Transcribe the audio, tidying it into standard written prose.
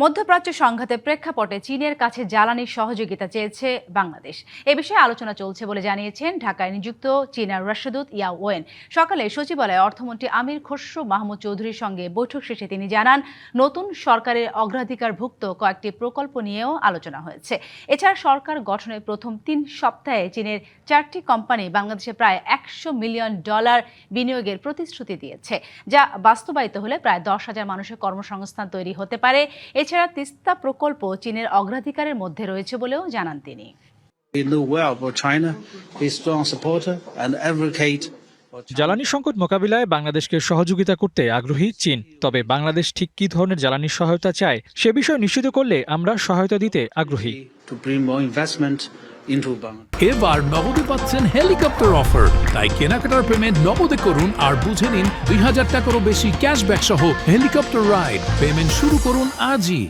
মধ্যপ্রাচ্য সংঘাতের প্রেক্ষাপটে চীনের কাছে জ্বালানির সহযোগিতা চেয়েছে বাংলাদেশ। এ বিষয়ে আলোচনা চলছে বলে জানিয়েছেন ঢাকায় নিযুক্ত চীনের রাষ্ট্রদূত ইয়া ওয়েন। সকালে সচিবালয়ে অর্থমন্ত্রী আমির খসরু মাহমুদ চৌধুরীর সঙ্গে বৈঠক শেষে তিনি জানান, নতুন সরকারের অগ্রাধিকারভুক্ত কয়েকটি প্রকল্প নিয়েও আলোচনা হয়েছে। এছাড়া সরকার গঠনের প্রথম 3 সপ্তাহে চীনের 4টি কোম্পানি বাংলাদেশে প্রায় $100 মিলিয়ন বিনিয়োগের প্রতিশ্রুতি দিয়েছে, যা বাস্তবায়িত হলে প্রায় 10,000 মানুষের কর্মসংস্থান তৈরি হতে পারে। এছাড়া তিস্তা প্রকল্প চীনের অগ্রাধিকারের মধ্যে রয়েছে বলেও জানান তিনি। জ্বালানি সংকট মোকাবিলায় বাংলাদেশকে সহযোগিতা করতে আগ্রহী চীন। তবে বাংলাদেশ ঠিক কী ধরনের জ্বালানি সহায়তা চায় সে বিষয় নিশ্চিত করলে আমরা সহায়তা দিতে আগ্রহী। এবার নগদে পাচ্ছেন হেলিকপ্টার অফার, তাই কেনাকাটার পেমেন্ট নগদে করুন আর বুঝে নিন 2,000 টাকারও বেশি ক্যাশব্যাক সহ হেলিকপ্টার রাইড। পেমেন্ট শুরু করুন আজই।